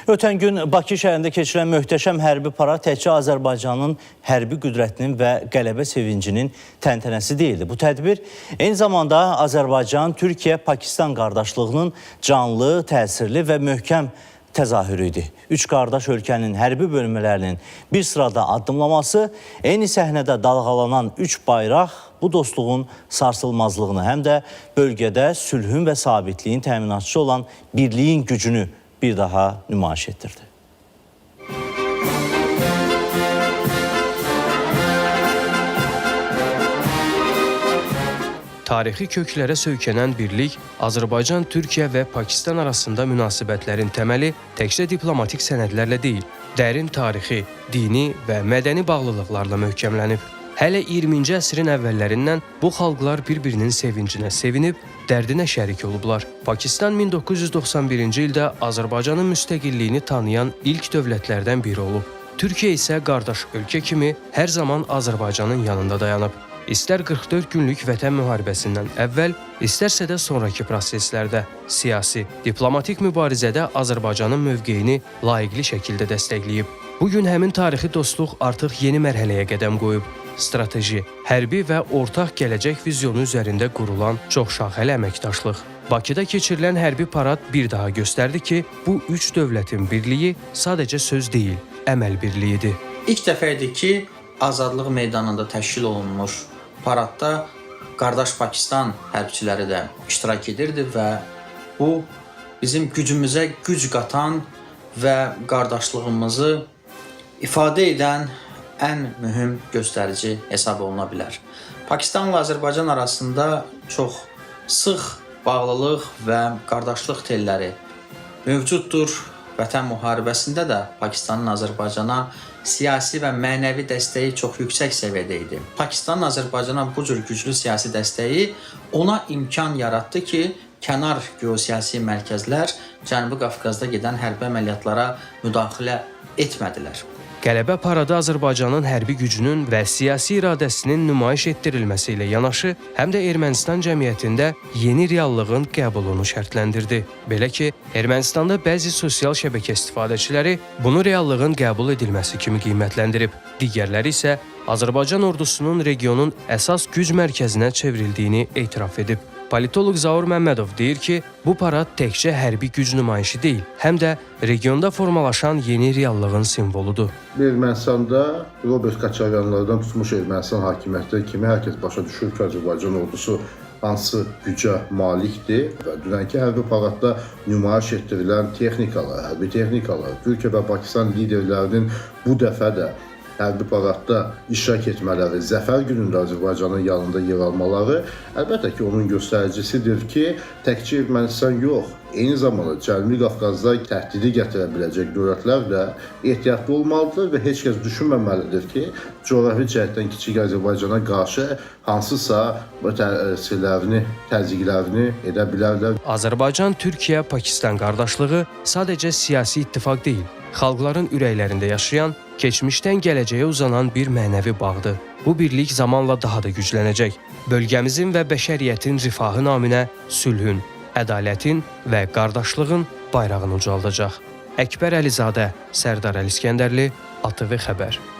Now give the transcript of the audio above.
Ötən gün Bakı şəhərində keçirilən möhtəşəm hərbi parad təkcə Azərbaycanın hərbi qüdrətinin və qələbə sevincinin təntənəsi deyildi. Bu tədbir eyni zamanda Azərbaycan, Türkiyə, Pakistan qardaşlığının canlı, təsirli və möhkəm təzahürü idi. Üç qardaş ölkənin hərbi bölmələrinin bir sırada addımlaması, eyni səhnədə dalğalanan üç bayraq bu dostluğun sarsılmazlığını həm də bölgədə sülhün və sabitliyin təminatçısı olan birliyin gücünü bir daha nümayiş etdirdi. Tarixi köklərə söykənən birlik Azərbaycan, Türkiyə və Pakistan arasında münasibətlərin təməli təkcə diplomatik sənədlərlə deyil, dərin tarixi, dini və mədəni bağlılıqlarla möhkəmlənib. Hələ 20-ci əsrin əvvəllərindən bu xalqlar bir-birinin sevincinə sevinib, dərdinə şərik olublar. Pakistan 1991-ci ildə Azərbaycanın müstəqilliyini tanıyan ilk dövlətlərdən biri olub. Türkiyə isə qardaş ölkə kimi hər zaman Azərbaycanın yanında dayanıb. İstər 44 günlük vətən müharibəsindən əvvəl, istərsə də sonraki proseslərdə, siyasi, diplomatik mübarizədə Azərbaycanın mövqeyini layiqli şəkildə dəstəkləyib. Bugün həmin tarixi dostluq artıq yeni mərhələyə qədəm qoyub. Strateji, hərbi və ortaq gələcək vizyonu üzərində qurulan çoxşaxəli əməkdaşlıq. Bakıda keçirilən hərbi parad bir daha göstərdi ki, bu üç dövlətin birliyi sadəcə söz deyil, əməl birliyidir. İlk dəfə idi ki, Azadlıq meydanında təşkil olunmuş paradda qardaş Pakistan hərbçiləri də iştirak edirdi və bu bizim gücümüzə güc qatan və qardaşlığımızı ifadə edən ən mühüm göstərici hesab oluna bilər. Pakistan və Azərbaycan arasında çox sıx bağlılıq və qardaşlıq telləri mövcuddur. Vətən müharibəsində də Pakistanın Azərbaycana siyasi və mənəvi dəstəyi çox yüksək səviyyədə idi. Pakistanın Azərbaycana bu cür güclü siyasi dəstəyi ona imkan yaratdı ki, kənar geosiyasi mərkəzlər Cənubi Qafqazda gedən hərbi əməliyyatlara müdaxilə etmədilər. Qələbə paradı Azərbaycanın hərbi gücünün və siyasi iradəsinin nümayiş etdirilməsi ilə yanaşı, həm də Ermənistan cəmiyyətində yeni reallığın qəbulunu şərtləndirdi. Belə ki, Ermənistanda bəzi sosial şəbəkə istifadəçiləri bunu reallığın qəbul edilməsi kimi qiymətləndirib. Digərləri isə Azərbaycan ordusunun regionun əsas güc mərkəzinə çevrildiyini etiraf edib. Politoloq Zaur Məmmədov deyir ki, bu parad təkcə hərbi güc nümayişi deyil, həm də regionda formalaşan yeni reallığın simvoludur. Ermənistanda Robert Koçaryanlardan tutmuş Ermənistan hakimiyyətləri kimi hər kəs başa düşür ki, Azərbaycan ordusu hansı gücə malikdir və dünənki hərbi paradda nümayiş etdirilən texnikalar, hərbi texnikalar, Türkiyə və Pakistan liderlərinin bu dəfə də hərbi paradda iştirak etmələri, zəfər günündə Azərbaycanın yanında yer almaları əlbəttə ki, onun göstəricisidir ki, təkcə Ermənistan yox, eyni zamanda Cənubi Qafqazda təhdidi gətirə biləcək dövlətlər də ehtiyatlı olmalıdır və heç kəs düşünməməlidir ki, coğrafi cəhətdən kiçik Azərbaycana qarşı hansısa təzyiqlərini edə bilərlər. Azərbaycan, Türkiyə, Pakistan qardaşlığı sadəcə siyasi ittifaq deyil, xalqların ürəklərində yaşayan, keçmişdən gələcəyə uzanan bir mənəvi bağdır. Bu birlik zamanla daha da güclənəcək. Bölgəmizin və bəşəriyyətin rifahı naminə sülhün, ədalətin və qardaşlığın bayrağını ucaldacaq. Əkbər Əlizadə, Sərdar Əliskəndərli, ATV Xəbər.